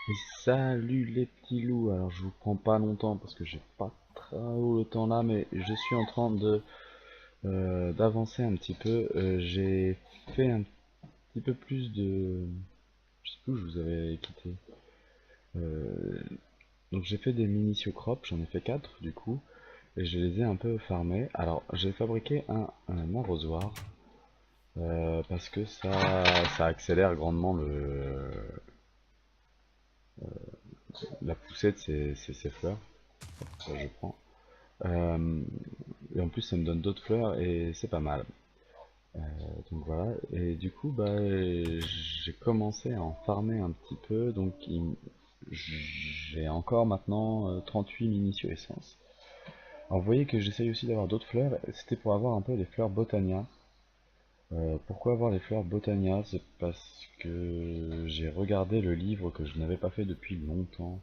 Et salut les petits loups, alors je vous prends pas longtemps parce que j'ai pas trop le temps là, mais je suis en train de d'avancer un petit peu. J'ai fait un petit peu plus de... Je sais plus où je vous avais quitté. Euh, donc j'ai fait des mini crops, j'en ai fait 4 du coup, et je les ai un peu farmés. Alors j'ai fabriqué un arrosoir, parce que ça accélère grandement la poussée de ces fleurs. Ça je prends. Euh, et en plus, ça me donne d'autres fleurs et c'est pas mal. Donc voilà. Et du coup, bah, j'ai commencé à en farmer un petit peu. Donc j'ai encore maintenant 38 munitions essence. Alors vous voyez que j'essaye aussi d'avoir d'autres fleurs. C'était pour avoir un peu les fleurs Botania. Pourquoi avoir les fleurs Botania? C'est parce que j'ai regardé le livre que je n'avais pas fait depuis longtemps.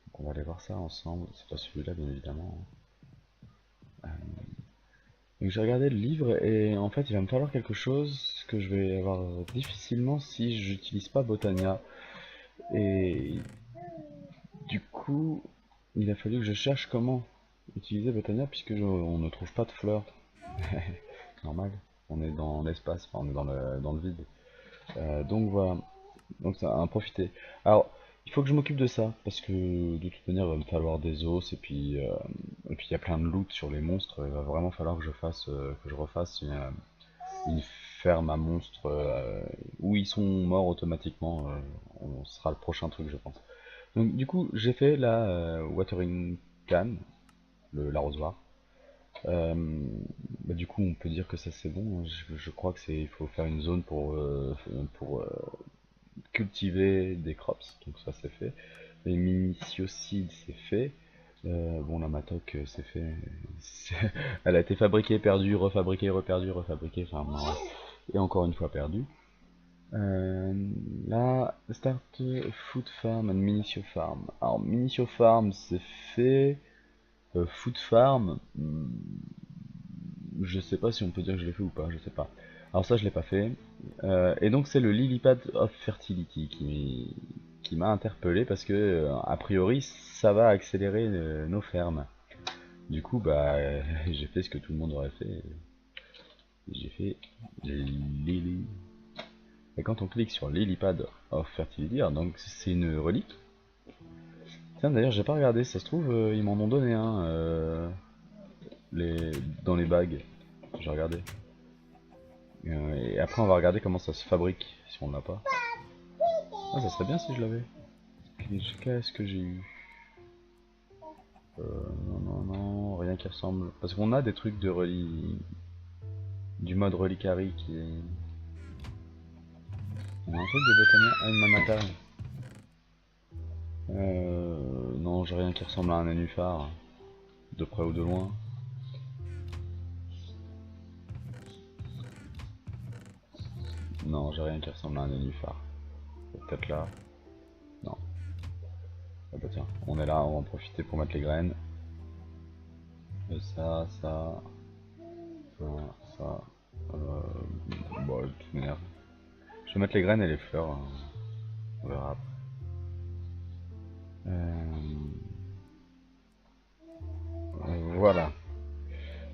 Donc on va aller voir ça ensemble. C'est pas celui-là, bien évidemment. Donc j'ai regardé le livre et en fait il va me falloir quelque chose que je vais avoir difficilement si j'utilise pas Botania. Et du coup il a fallu que je cherche comment utiliser Botania puisque on ne trouve pas de fleurs. Normal, on est dans l'espace, enfin, on est dans le vide. Donc voilà, donc ça a en profiter. Alors il faut que je m'occupe de ça parce que de toute manière il va me falloir des os et puis il y a plein de loot sur les monstres. Il va vraiment falloir que je refasse une ferme à monstres où ils sont morts automatiquement. On sera le prochain truc, je pense. Donc, du coup, j'ai fait la watering can, l'arrosoir. Euh, du coup, on peut dire que ça c'est bon. Je crois que il faut faire une zone pour cultiver des crops. Donc ça c'est fait. Les miniciosides c'est fait. Bon, la matoc c'est fait. Elle a été fabriquée, perdue, refabriquée, reperdue, refabriquée. Enfin, bon, et encore une fois perdue. Là, Start Food Farm and Minicio Farm. Alors, Minicio Farm, c'est fait. Food Farm, je sais pas si on peut dire que je l'ai fait ou pas, je sais pas. Alors ça, je l'ai pas fait. Et donc, c'est le Lilypad of Fertility qui m'a interpellé parce que, a priori, ça va accélérer nos fermes. Du coup, bah, j'ai fait ce que tout le monde aurait fait. J'ai fait Lily. Et quand on clique sur Lilypad of Fertility, alors donc c'est une relique. Tiens, d'ailleurs, j'ai pas regardé, ça se trouve, ils m'en ont donné un les... dans les bagues. J'ai regardé. Et après, on va regarder comment ça se fabrique si on l'a pas. Ah, ça serait bien si je l'avais. Qu'est-ce que j'ai eu? Non, non, non, rien qui ressemble. Parce qu'on a des trucs de du mode reliquary qui est. Il y a un truc de Botania. Ah, une manata. Non, j'ai rien qui ressemble à un nénuphar, de près ou de loin. Non, j'ai rien qui ressemble à un nénuphar. Peut-être là. Non. Ah bah tiens, on est là, on va en profiter pour mettre les graines. Ça, ça, ça. Bon, de toute manière. Je vais mettre les graines et les fleurs, hein. On verra après. Voilà.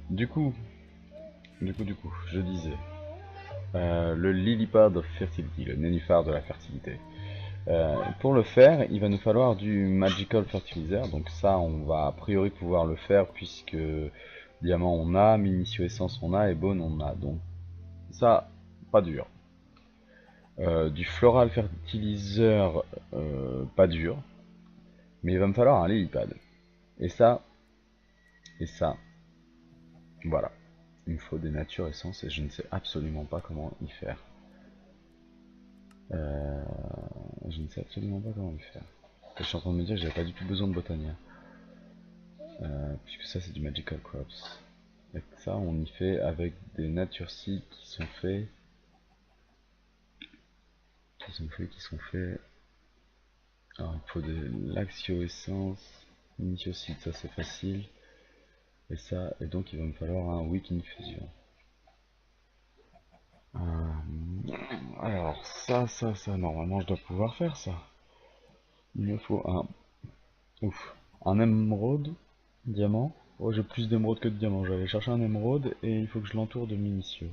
Du coup, je disais. Le Lilypad of Fertility, le nénuphar de la fertilité. Pour le faire, il va nous falloir du Magical Fertilizer. Donc ça, on va a priori pouvoir le faire puisque diamant on a, Minicio Essence on a et Bone on a. Donc ça, pas dur. Du Floral Fertilizer, pas dur. Mais il va me falloir un Lilypad. Et ça, et ça, voilà. Il me faut des natures essences et je ne sais absolument pas comment y faire. Euh, je ne sais absolument pas comment y faire. Je suis en train de me dire que j'avais pas du tout besoin de Botania. Puisque ça c'est du Magical Crops. Et ça on y fait avec des nature seeds qui sont faits. Alors il faut de l'axio essence, initio seed, ça c'est facile. Et ça, et donc il va me falloir un weak infusion. Alors ça, normalement je dois pouvoir faire ça. Il me faut un... Ouf. Un émeraude. Diamant. Oh, j'ai plus d'émeraude que de diamants. J'allais chercher un émeraude et il faut que je l'entoure de minicieux.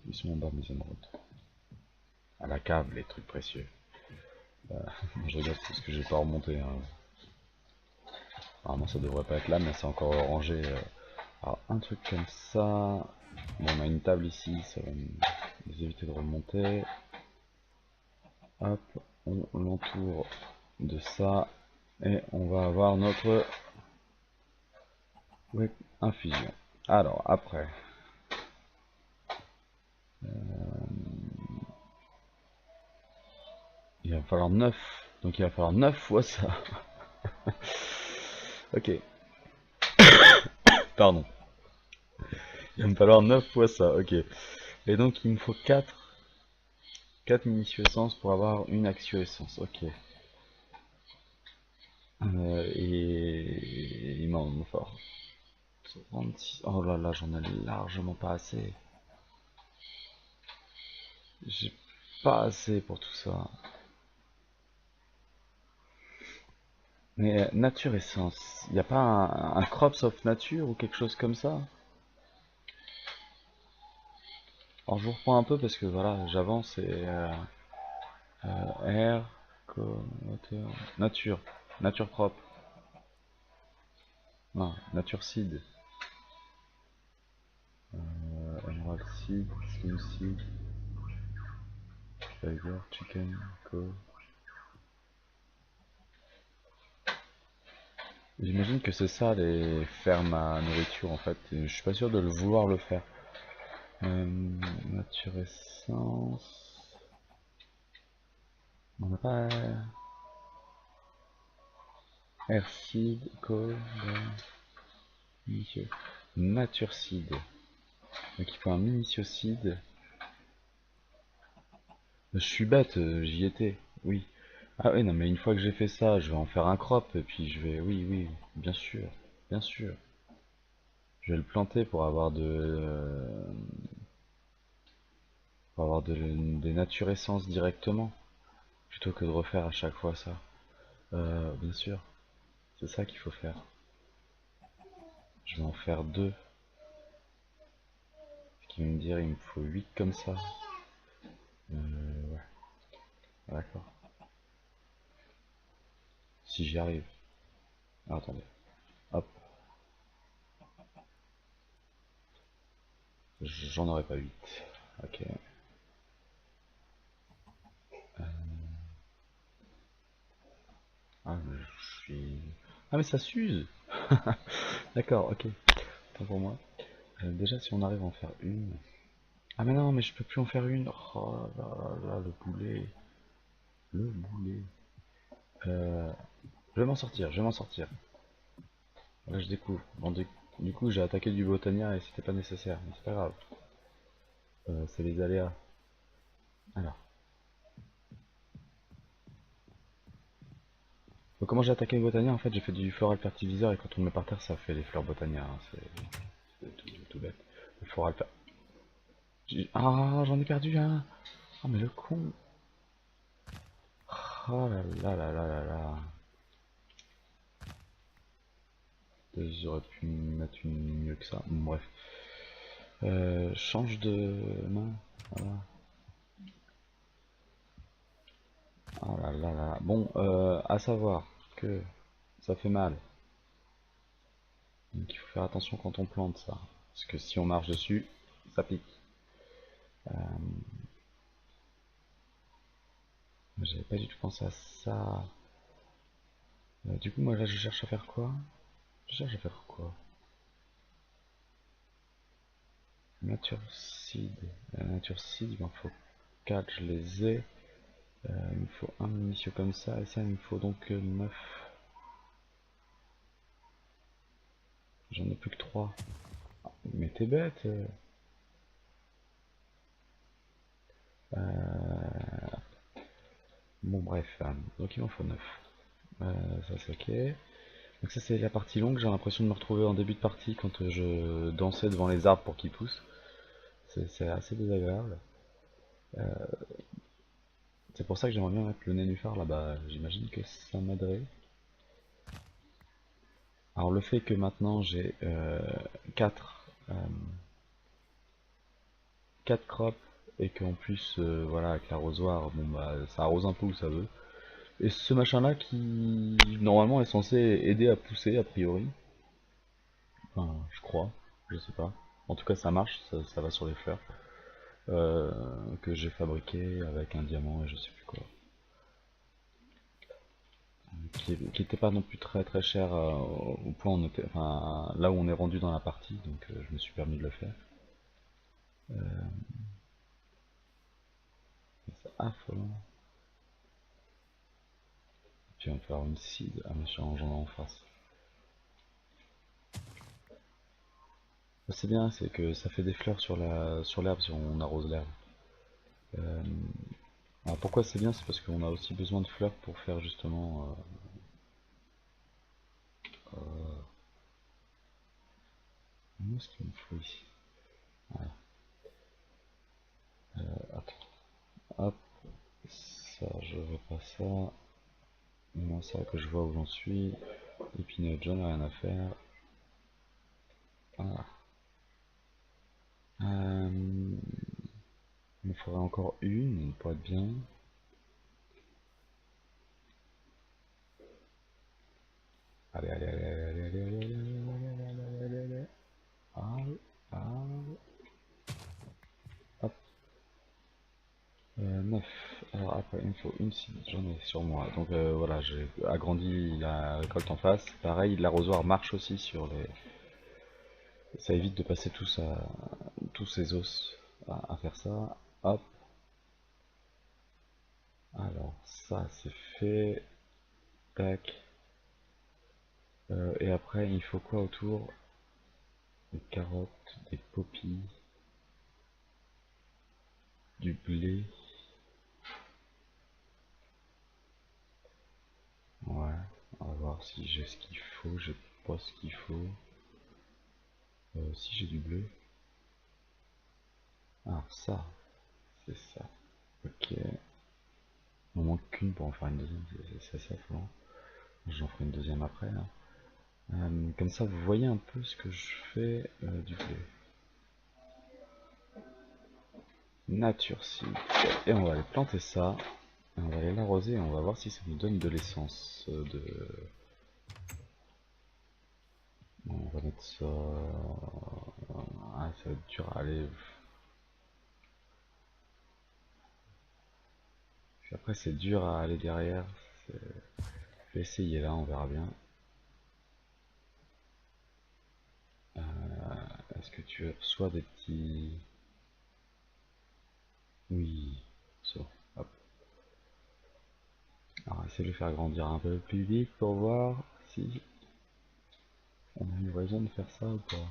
Ils sont en bas mes émeraudes. À la cave, les trucs précieux. Je regarde parce que j'ai pas remonté. Hein. Normalement ça devrait pas être là, mais c'est encore rangé. Alors un truc comme ça. Bon, on a une table ici, ça va nous éviter de remonter. Hop, on l'entoure de ça. Et on va avoir notre infusion. Alors après. Il va falloir 9. Donc il va falloir 9 fois ça. Ok, pardon. Il va me falloir 9 fois ça, ok. Et donc il me faut 4 munitions essence pour avoir une action essence, ok. Et il m'en faut 36. Oh là là, j'en ai largement pas assez. J'ai pas assez pour tout ça. Mais nature essence, y a pas un crops of nature ou quelque chose comme ça? Alors je vous reprends un peu parce que voilà, j'avance et air, water, nature, nature propre, non, nature seed, emerald seed, slim seed, tiger, chicken, co. J'imagine que c'est ça les fermes à nourriture en fait, et je suis pas sûr de le vouloir le faire. Nature essence, on n'a pas air seed, co, nature seed. Donc il faut un minicio seed. Je suis bête, j'y étais, oui. Ah oui, non, mais une fois que j'ai fait ça, je vais en faire un crop, et puis je vais... Oui, oui, bien sûr, bien sûr. Je vais le planter pour avoir des naturescences directement, plutôt que de refaire à chaque fois ça. Bien sûr, c'est ça qu'il faut faire. Je vais en faire 2. Ce qui veut me dire il me faut 8 comme ça. Ouais, d'accord. Si j'y arrive. Ah, attendez. Hop, j'en aurais pas 8. Ok. Ah, mais je suis... Ah, mais ça s'use. D'accord, ok. Tant pour moi. Déjà, si on arrive à en faire une... Ah, mais non, mais je peux plus en faire une. Oh là là, le boulet. Le boulet. Euh, je vais m'en sortir, je vais m'en sortir. Là, je découvre. Bon, du coup, j'ai attaqué du Botania et c'était pas nécessaire, mais c'est pas grave. C'est les aléas. Alors. Donc, comment j'ai attaqué le Botania? En fait, j'ai fait du floral fertiliseur et quand on le met par terre, ça fait les fleurs Botania. Hein. C'est tout bête. Le floral Ah, j'en ai perdu un. Oh, mais le con. Oh là là là là là là. J'aurais pu mettre une mieux que ça. Bon, bref. Change de main. Voilà. Oh là là là. Bon, à savoir que ça fait mal. Donc il faut faire attention quand on plante ça. Parce que si on marche dessus, ça pique. J'avais pas du tout pensé à ça. Du coup, moi là, je cherche à faire quoi? Je cherche à faire quoi? Nature Seed. Nature Seed, il m'en faut 4, je les ai. Il me faut un munition comme ça, et ça, il me faut donc 9. J'en ai plus que 3. Mais t'es bête. Bon, bref. Donc il m'en faut 9. Ça, c'est ok. Donc ça, c'est la partie longue. J'ai l'impression de me retrouver en début de partie quand je dansais devant les arbres pour qu'ils poussent. C'est assez désagréable. C'est pour ça que j'aimerais bien mettre le nénuphar là-bas, j'imagine que ça m'aiderait. Alors le fait que maintenant j'ai 4 crops et qu'en plus voilà avec l'arrosoir bon bah ça arrose un peu où ça veut. Et ce machin là qui normalement est censé aider à pousser a priori. Enfin je crois, je sais pas. En tout cas ça marche, ça va sur les fleurs. euh, que j'ai fabriqué avec un diamant et je sais plus quoi. Qui était pas non plus très très cher au point où on était, enfin là où on est rendu dans la partie, donc je me suis permis de le faire. C'est affolant. Puis on va faire une seed, ah mais j'en ai en face. C'est bien, c'est que ça fait des fleurs sur l'herbe si on arrose l'herbe. Euh, alors pourquoi c'est bien, c'est parce qu'on a aussi besoin de fleurs pour faire justement. Où est-ce qu'il me faut ici? Voilà. Attends. Hop, ça, je veux pas ça. Moi, ça que je vois où j'en suis. Épineux, j'en ai rien à faire. Voilà. Il me faudrait encore une pour être bien. Allez, allez, allez, allez, allez, allez, allez, allez, allez, allez, allez. Allez, allez. Hop. 9. Alors après, il me faut une seed, j'en ai sur moi. Donc voilà, j'ai agrandi la récolte en face. Pareil, l'arrosoir marche aussi sur les. Ça évite de passer tous ces os à faire ça. Hop. Alors, ça c'est fait. Tac. Et après, il faut quoi autour? Des carottes, des poppies, du blé. Ouais, on va voir si j'ai ce qu'il faut. J'ai pas ce qu'il faut. Si j'ai du blé. Ah, ça, c'est ça. Ok. Il m'en manque qu'une pour en faire une deuxième. C'est ça, affolant. J'en ferai une deuxième après. Là. Comme ça, vous voyez un peu ce que je fais du blé. Nature seed. Et on va aller planter ça. Et on va aller l'arroser et on va voir si ça nous donne de l'essence de. Bon, on va mettre ça. Ah, ça va être dur à aller. Après, c'est dur à aller derrière. Je vais essayer là, on verra bien. Est-ce que tu reçois des petits. Oui, ça. Hop. Alors, essayer de le faire grandir un peu plus vite pour voir si on a une raison de faire ça ou pas.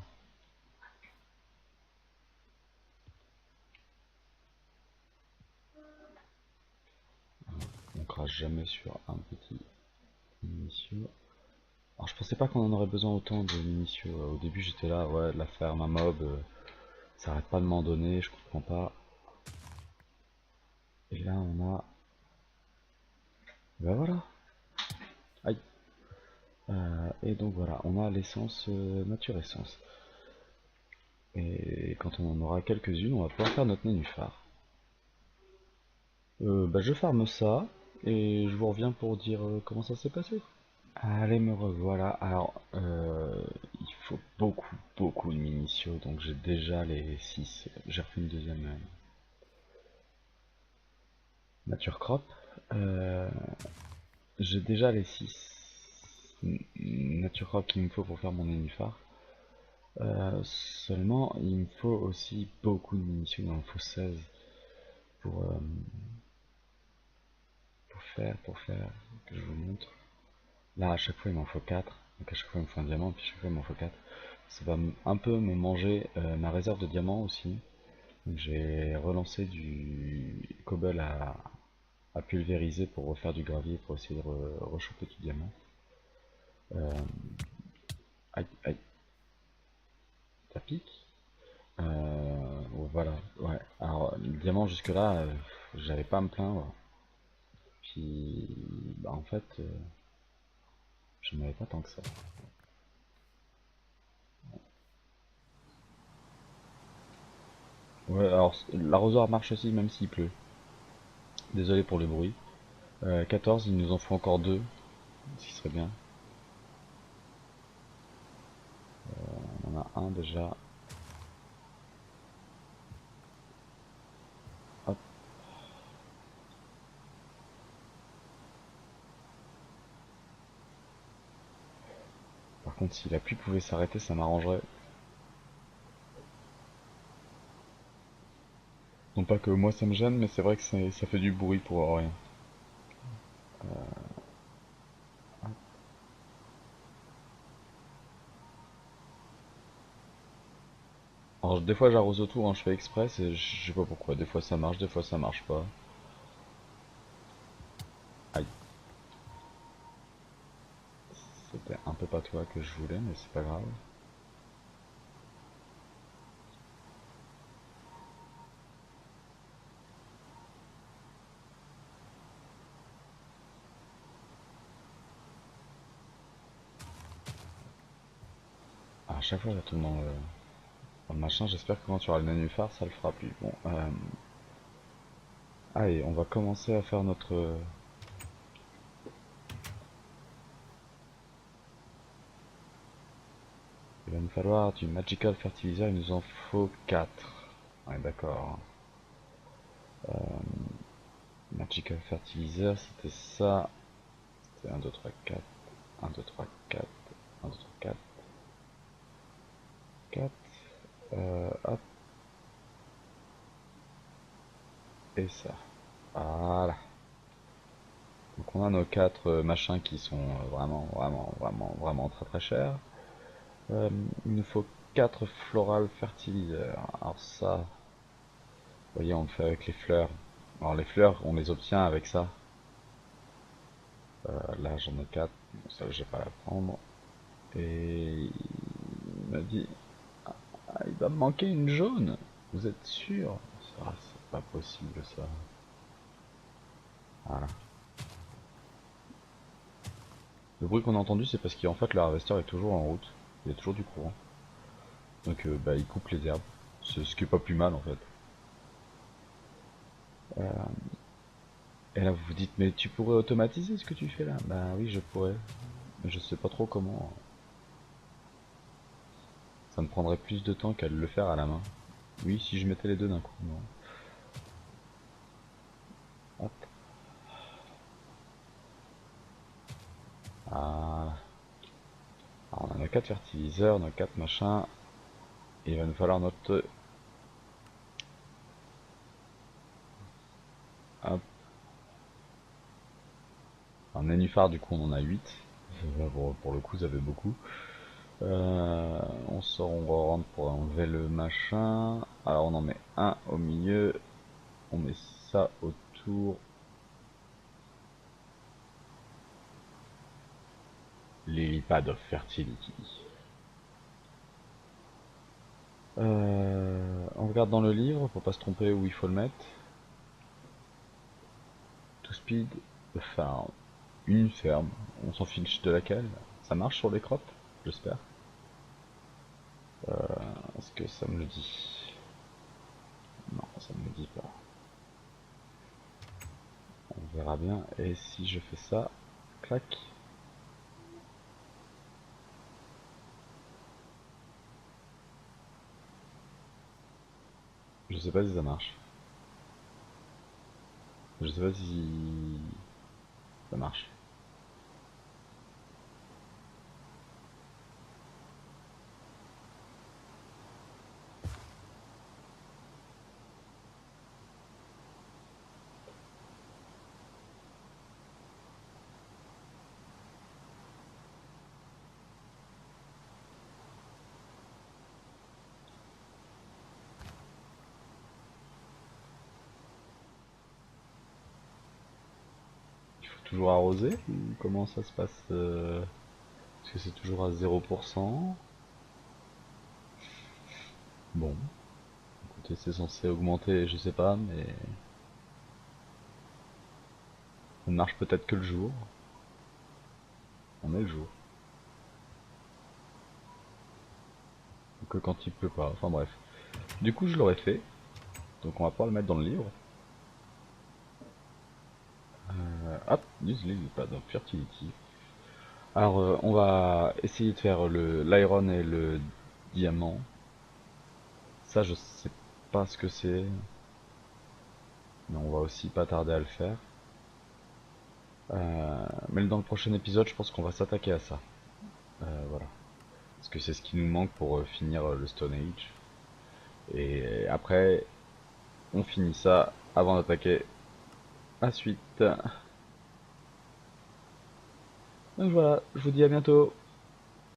On crache jamais sur un petit minicieux. Alors je pensais pas qu'on en aurait besoin autant de minicieux. Au début j'étais là, ouais, la ferme à mob, ça arrête pas de m'en donner, je comprends pas. Et là on a. Ben voilà. Aïe. Et donc voilà, on a l'essence nature essence. Et quand on en aura quelques-unes, on va pouvoir faire notre nénuphar. Bah je farme ça, et je vous reviens pour dire comment ça s'est passé. Allez, me revoilà. Alors, il faut beaucoup de miniciaux, donc j'ai déjà les 6. J'ai refait une deuxième nature crop. Euh, j'ai déjà les 6 nature crop qu'il me faut pour faire mon nénuphar. Seulement, il me faut aussi beaucoup de munitions, il en faut 16 pour, euh, pour faire, que je vous montre. Là, à chaque fois, il m'en faut 4. Donc à chaque fois, il me faut un diamant, puis à chaque fois, il m'en faut 4. Ça va un peu me manger ma réserve de diamants aussi. Donc j'ai relancé du cobble à pulvériser pour refaire du gravier, pour essayer de rechoper du diamant. Euh, aïe, aïe, ça pique. Voilà, ouais. Alors, le diamant jusque-là, j'avais pas à me plaindre. Puis, bah en fait, je n'avais pas tant que ça. Ouais, alors l'arrosoir marche aussi même s'il pleut. Désolé pour le bruit. 14, il nous en faut encore 2, ce qui serait bien. On en a un déjà. Hop. Par contre, si la pluie pouvait s'arrêter, ça m'arrangerait. Non pas que moi ça me gêne, mais c'est vrai que ça fait du bruit pour rien. Alors des fois j'arrose autour, hein, je fais exprès, je sais pas pourquoi. Des fois ça marche, des fois ça marche pas. Aïe. C'était un peu pas toi que je voulais, mais c'est pas grave. À chaque fois ça tombe dans le machin, j'espère que quand tu auras le nénuphar, ça le fera plus. Bon, allez, on va commencer à faire notre... Il va nous falloir du Magical Fertilizer, il nous en faut 4. Ouais, d'accord. Magical Fertilizer, c'était ça. C'était 1, 2, 3, 4. 1, 2, 3, 4. 1, 2, 3, 4. 4. Hop, et ça. Voilà. Donc on a nos 4 machins qui sont vraiment très très chers. Il nous faut 4 floral fertilizer. Alors ça, vous voyez, on le fait avec les fleurs. Alors les fleurs, on les obtient avec ça. Là j'en ai 4, bon, ça je vais pas la prendre. Et il m'a dit, ah, il va me manquer une jaune. Vous êtes sûr? Ça, c'est pas possible ça. Voilà. Le bruit qu'on a entendu, c'est parce qu'en fait le harvester est toujours en route. Il y a toujours du courant. Donc bah, il coupe les herbes. C'est ce qui est pas plus mal en fait. Et là vous vous dites, mais tu pourrais automatiser ce que tu fais là? Bah oui, je pourrais. Mais je sais pas trop comment. Ça me prendrait plus de temps qu'à le faire à la main. Oui, si je mettais les deux d'un coup, non. Hop. Voilà. Alors, on a nos 4 fertiliseurs, nos 4 machins. Et il va nous falloir notre... Hop. Un nénuphar, du coup, on en a 8. Pour le coup, ça fait beaucoup. On sort, on rentre pour enlever le machin. Alors, on en met un au milieu. On met ça autour. Lily-pad of Fertility. On regarde dans le livre pour pas se tromper où il faut le mettre. To speed the farm. Une ferme. On s'en fiche de laquelle. Ça marche sur les crops, j'espère. Est-ce que ça me le dit? Non, ça me le dit pas. On verra bien. Et si je fais ça, clac. Je sais pas si ça marche. Je sais pas si ça marche. Il faut toujours arroser ou comment ça se passe Est-ce que c'est toujours à 0%? Bon, écoutez, c'est censé augmenter, je sais pas, mais... On ne marche peut-être que le jour. On est le jour. Ou que quand il pleut pas, enfin bref. Du coup je l'aurais fait. Donc on va pouvoir le mettre dans le livre. Hop, use lily pad, donc fertility. Alors on va essayer de faire l'iron et le diamant. Ça je sais pas ce que c'est. Mais on va aussi pas tarder à le faire. Mais dans le prochain épisode je pense qu'on va s'attaquer à ça. Voilà. Parce que c'est ce qui nous manque pour finir le Stone Age. Et après, on finit ça avant d'attaquer la suite. Donc voilà, je vous dis à bientôt.